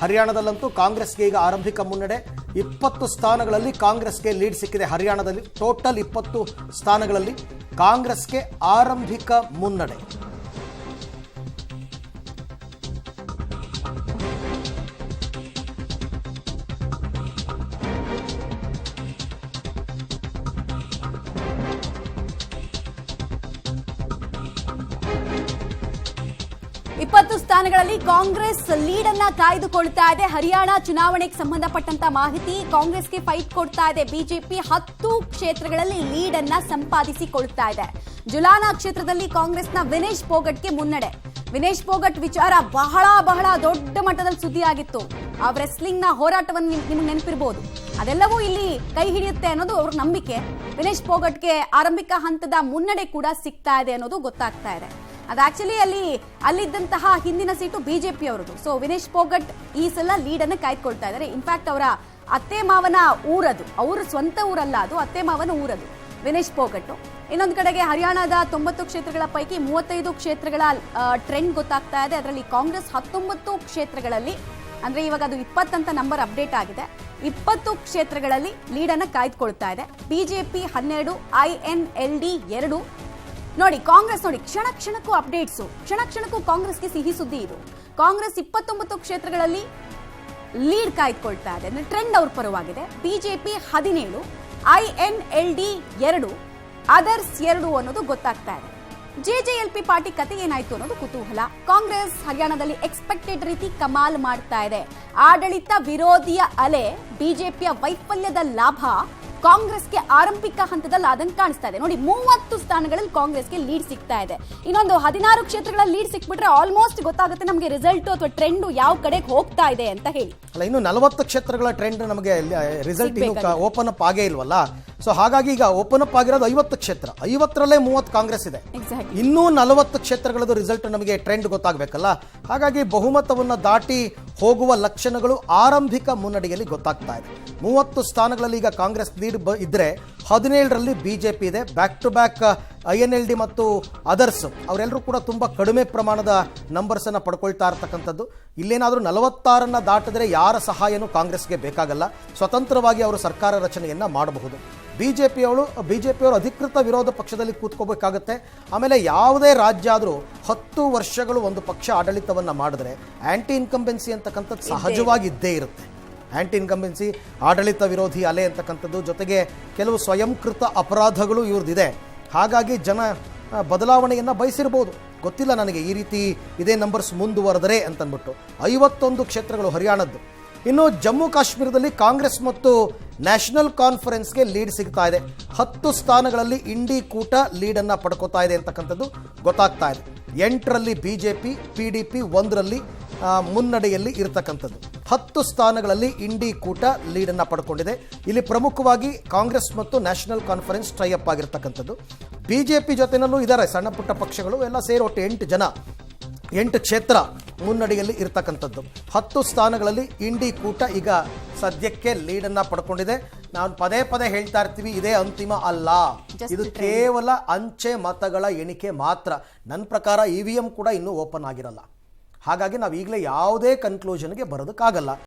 ಹರಿಯಾಣದಲ್ಲಂತೂ ಕಾಂಗ್ರೆಸ್ಗೆ ಈಗ ಆರಂಭಿಕ ಮುನ್ನಡೆ. 20 ಸ್ಥಾನಗಳಲ್ಲಿ ಕಾಂಗ್ರೆಸ್ಗೆ ಲೀಡ್ ಸಿಕ್ಕಿದೆ. ಹರಿಯಾಣದಲ್ಲಿ ಟೋಟಲ್ 20 ಸ್ಥಾನಗಳಲ್ಲಿ ಕಾಂಗ್ರೆಸ್ಗೆ ಆರಂಭಿಕ ಮುನ್ನಡೆ. ಸ್ಥಾನಗಳಲ್ಲಿ ಕಾಂಗ್ರೆಸ್ ಲೀಡ್ ಅನ್ನ ಕಾಯ್ದುಕೊಳ್ತಾ ಇದೆ. ಹರಿಯಾಣ ಚುನಾವಣೆಗೆ ಸಂಬಂಧಪಟ್ಟಂತ ಮಾಹಿತಿ ಕಾಂಗ್ರೆಸ್ಗೆ ಫೈಟ್ ಕೊಡ್ತಾ ಇದೆ. ಬಿಜೆಪಿ 10 ಕ್ಷೇತ್ರಗಳಲ್ಲಿ ಲೀಡ್ ಅನ್ನ ಸಂಪಾದಿಸಿಕೊಳ್ತಾ ಇದೆ. ಜುಲಾನಾ ಕ್ಷೇತ್ರದಲ್ಲಿ ಕಾಂಗ್ರೆಸ್ನ ವಿನೇಶ್ ಫೋಗಟ್ಗೆ ಮುನ್ನಡೆ. ವಿನೇಶ್ ಫೋಗಟ್ ವಿಚಾರ ಬಹಳ ದೊಡ್ಡ ಮಟ್ಟದಲ್ಲಿ ಸುದ್ದಿಯಾಗಿತ್ತು. ಆ ರೆಸ್ಲಿಂಗ್ ನ ಹೋರಾಟವನ್ನು ನಿಮಗೆ ನೆನಪಿರಬಹುದು. ಅದೆಲ್ಲವೂ ಇಲ್ಲಿ ಕೈ ಹಿಡಿಯುತ್ತೆ ಅನ್ನೋದು ಅವ್ರ ನಂಬಿಕೆ. ವಿನೇಶ್ ಫೋಗಟ್ಗೆ ಆರಂಭಿಕ ಹಂತದ ಮುನ್ನಡೆ ಕೂಡ ಸಿಗ್ತಾ ಇದೆ ಅನ್ನೋದು ಗೊತ್ತಾಗ್ತಾ ಇದೆ. ಅದು ಆಕ್ಚುಲಿ ಅಲ್ಲಿದ್ದಂತಹ ಹಿಂದಿನ ಸೀಟು ಬಿಜೆಪಿ ಅವರದು. ಸೊ ವಿನೇಶ್ ಫೋಗಟ್ ಈ ಸಲ ಲೀಡ್ ಅನ್ನು ಕಾಯ್ದುಕೊಳ್ತಾ ಇದ್ದಾರೆ. ಇನ್ಫ್ಯಾಕ್ಟ್ ಅವರ ಅತ್ತೆ ಮಾವನ ಊರದು, ಅವ್ರ ಸ್ವಂತ ಊರಲ್ಲ, ಅದು ಅತ್ತೆ ಮಾವನ ಊರದು ವಿನೇಶ್ ಫೋಗಟ್. ಇನ್ನೊಂದು ಕಡೆಗೆ ಹರಿಯಾಣದ 90 ಕ್ಷೇತ್ರಗಳ ಪೈಕಿ 35 ಕ್ಷೇತ್ರಗಳ ಟ್ರೆಂಡ್ ಗೊತ್ತಾಗ್ತಾ ಇದೆ. ಅದರಲ್ಲಿ ಕಾಂಗ್ರೆಸ್ 19 ಕ್ಷೇತ್ರಗಳಲ್ಲಿ, ಅಂದ್ರೆ ಇವಾಗ ಅದು 20 ಅಂತ ನಂಬರ್ ಅಪ್ಡೇಟ್ ಆಗಿದೆ, 20 ಕ್ಷೇತ್ರಗಳಲ್ಲಿ ಲೀಡ್ ಅನ್ನು ಕಾಯ್ದುಕೊಳ್ತಾ ಇದೆ. BJP 12, INLD 2. ನೋಡಿ ಕಾಂಗ್ರೆಸ್, ನೋಡಿ ಕ್ಷಣ ಕ್ಷಣಕ್ಕೂ ಅಪ್ಡೇಟ್ಸು, ಕ್ಷಣ ಕ್ಷಣಕ್ಕೂ ಕಾಂಗ್ರೆಸ್ಗೆ ಸಿಹಿ ಸುದ್ದಿ ಇದು. ಕಾಂಗ್ರೆಸ್ 29 ಕ್ಷೇತ್ರಗಳಲ್ಲಿ ಲೀಡ್ ಕಾಯ್ದುಕೊಳ್ತಾ ಇದೆ, ಅಂದ್ರೆ ಟ್ರೆಂಡ್ ಅವ್ರ ಪರವಾಗಿದೆ. ಬಿಜೆಪಿ 17, INLD 2, ಅದರ್ಸ್ 2 ಅನ್ನೋದು ಗೊತ್ತಾಗ್ತಾ ಇದೆ. JJLP ಪಾರ್ಟಿ ಕತೆ ಏನಾಯ್ತು ಅನ್ನೋದು ಕುತೂಹಲ. ಕಾಂಗ್ರೆಸ್ ಹರಿಯಾಣದಲ್ಲಿ ಎಕ್ಸ್ಪೆಕ್ಟೆಡ್ ರೀತಿ ಕಮಾಲ್ ಮಾಡ್ತಾ ಇದೆ. ಆಡಳಿತ ವಿರೋಧಿಯ ಅಲೆ, ಬಿಜೆಪಿಯ ವೈಫಲ್ಯದ ಲಾಭ ಕಾಂಗ್ರೆಸ್ಗೆ ಆರಂಭಿಕ ಹಂತದಲ್ಲಿ ಆದಂಗೆ ಕಾಣಿಸ್ತಾ ಇದೆ. ನೋಡಿ 30 ಸ್ಥಾನಗಳಲ್ಲಿ ಕಾಂಗ್ರೆಸ್ಗೆ ಲೀಡ್ ಸಿಗ್ತಾ ಇದೆ. ಇನ್ನೊಂದು 16 ಕ್ಷೇತ್ರಗಳಲ್ಲಿ ಲೀಡ್ ಸಿಕ್ಬಿಟ್ರೆ ಆಲ್ಮೋಸ್ಟ್ ಗೊತ್ತಾಗುತ್ತೆ ನಮಗೆ ರಿಸಲ್ಟ್ ಅಥವಾ ಟ್ರೆಂಡ್ ಯಾವ ಕಡೆಗೆ ಹೋಗ್ತಾ ಇದೆ ಅಂತ ಹೇಳಿ. ಅಲ್ಲ, ಇನ್ನು 40 ಕ್ಷೇತ್ರಗಳ ಟ್ರೆಂಡ್ ನಮಗೆ ರಿಸಲ್ಟ್ ಓಪನ್ ಅಪ್ ಆಗೇ ಇಲ್ವಲ್ಲ. ಸೊ ಹಾಗಾಗಿ ಈಗ ಓಪನ್ ಅಪ್ ಆಗಿರೋದು 50 ಕ್ಷೇತ್ರ, 50ರಲ್ಲೇ 30 ಕಾಂಗ್ರೆಸ್ ಇದೆ. ಇನ್ನೂ 40 ಕ್ಷೇತ್ರಗಳದ್ದು ರಿಸಲ್ಟ್ ನಮಗೆ ಟ್ರೆಂಡ್ ಗೊತ್ತಾಗಬೇಕಲ್ಲ. ಹಾಗಾಗಿ ಬಹುಮತವನ್ನು ದಾಟಿ ಹೋಗುವ ಲಕ್ಷಣಗಳು ಆರಂಭಿಕ ಮುನ್ನಡೆಯಲ್ಲಿ ಗೊತ್ತಾಗ್ತಾ ಇದೆ. 30 ಸ್ಥಾನಗಳಲ್ಲಿ ಈಗ ಕಾಂಗ್ರೆಸ್ ಲೀಡ್ ಇದ್ರೆ 17ರಲ್ಲಿ ಬಿಜೆಪಿ ಇದೆ. ಬ್ಯಾಕ್ ಟು ಬ್ಯಾಕ್ INLD ಮತ್ತು ಅದರ್ಸ್ ಅವರೆಲ್ಲರೂ ಕೂಡ ತುಂಬ ಕಡಿಮೆ ಪ್ರಮಾಣದ ನಂಬರ್ಸ್ ಅನ್ನು ಪಡ್ಕೊಳ್ತಾ ಇರ್ತಕ್ಕಂಥದ್ದು. ಇಲ್ಲೇನಾದರೂ 46 ದಾಟಿದ್ರೆ ಯಾರ ಸಹಾಯನೂ ಕಾಂಗ್ರೆಸ್ಗೆ ಬೇಕಾಗಲ್ಲ, ಸ್ವತಂತ್ರವಾಗಿ ಅವರು ಸರ್ಕಾರ ರಚನೆಯನ್ನ ಮಾಡಬಹುದು. ಬಿಜೆಪಿಯವರು ಅಧಿಕೃತ ವಿರೋಧ ಪಕ್ಷದಲ್ಲಿ ಕೂತ್ಕೋಬೇಕಾಗತ್ತೆ. ಆಮೇಲೆ ಯಾವುದೇ ರಾಜ್ಯ ಆದರೂ 10 ವರ್ಷಗಳು ಒಂದು ಪಕ್ಷ ಆಡಳಿತವನ್ನು ಮಾಡಿದ್ರೆ ಆಂಟಿ ಇನ್ಕಂಬೆನ್ಸಿ ಅಂತಕ್ಕಂಥದ್ದು ಸಹಜವಾಗಿ ಇದ್ದೇ ಇರುತ್ತೆ. ಆಂಟಿ ಇನ್ಕಂಬೆನ್ಸಿ, ಆಡಳಿತ ವಿರೋಧಿ ಅಲೆ ಅಂತಕ್ಕಂಥದ್ದು, ಜೊತೆಗೆ ಕೆಲವು ಸ್ವಯಂಕೃತ ಅಪರಾಧಗಳು ಇವ್ರದ್ದಿದೆ. ಹಾಗಾಗಿ ಜನ ಬದಲಾವಣೆಯನ್ನು ಬಯಸಿರ್ಬೋದು, ಗೊತ್ತಿಲ್ಲ ನನಗೆ. ಈ ರೀತಿ ಇದೇ ನಂಬರ್ಸ್ ಮುಂದುವರೆದರೆ ಅಂತಂದ್ಬಿಟ್ಟು 51 ಕ್ಷೇತ್ರಗಳು ಹರಿಯಾಣದ್ದು. ಇನ್ನು ಜಮ್ಮು ಕಾಶ್ಮೀರದಲ್ಲಿ ಕಾಂಗ್ರೆಸ್ ಮತ್ತು ನ್ಯಾಷನಲ್ ಕಾನ್ಫರೆನ್ಸ್ಗೆ ಲೀಡ್ ಸಿಗ್ತಾ ಇದೆ. 10 ಸ್ಥಾನಗಳಲ್ಲಿ ಇಂಡಿ ಕೂಟ ಲೀಡನ್ನು ಪಡ್ಕೋತಾ ಇದೆ ಅಂತಕ್ಕಂಥದ್ದು ಗೊತ್ತಾಗ್ತಾ ಇದೆ. 8ರಲ್ಲಿ ಬಿಜೆಪಿ, PDP 1ರಲ್ಲಿ ಮುನ್ನಡೆಯಲ್ಲಿ ಇರತಕ್ಕಂಥದ್ದು. 10 ಸ್ಥಾನಗಳಲ್ಲಿ ಇಂಡಿ ಕೂಟ ಲೀಡನ್ನು ಪಡ್ಕೊಂಡಿದೆ. ಇಲ್ಲಿ ಪ್ರಮುಖವಾಗಿ ಕಾಂಗ್ರೆಸ್ ಮತ್ತು ನ್ಯಾಷನಲ್ ಕಾನ್ಫರೆನ್ಸ್ ಟೈ ಅಪ್ ಆಗಿರ್ತಕ್ಕಂಥದ್ದು. ಬಿಜೆಪಿ ಜೊತೆನಲ್ಲೂ ಇದ್ದಾರೆ ಸಣ್ಣ ಪುಟ್ಟ ಪಕ್ಷಗಳು, ಎಲ್ಲ ಸೇರಿ ಒಟ್ಟು 8 ಜನ, 8 ಕ್ಷೇತ್ರ ಮುನ್ನಡೆಯಲ್ಲಿ ಇರ್ತಕ್ಕಂಥದ್ದು. 10 ಸ್ಥಾನಗಳಲ್ಲಿ ಇಂಡಿ ಕೂಟ ಈಗ ಸದ್ಯಕ್ಕೆ ಲೀಡನ್ನು ಪಡ್ಕೊಂಡಿದೆ. ನಾವು ಪದೇ ಹೇಳ್ತಾ ಇರ್ತೀವಿ, ಇದೇ ಅಂತಿಮ ಅಲ್ಲ, ಇದು ಕೇವಲ ಅಂಚೆ ಮತಗಳ ಎಣಿಕೆ ಮಾತ್ರ. ನನ್ನ ಪ್ರಕಾರ EVM ಕೂಡ ಇನ್ನೂ ಓಪನ್ ಆಗಿರಲ್ಲ. ಹಾಗಾಗಿ ನಾವು ಈಗಲೇ ಯಾವುದೇ ಕನ್ಕ್ಲೂಷನ್ಗೆ ಬರೋದಕ್ಕಾಗಲ್ಲ.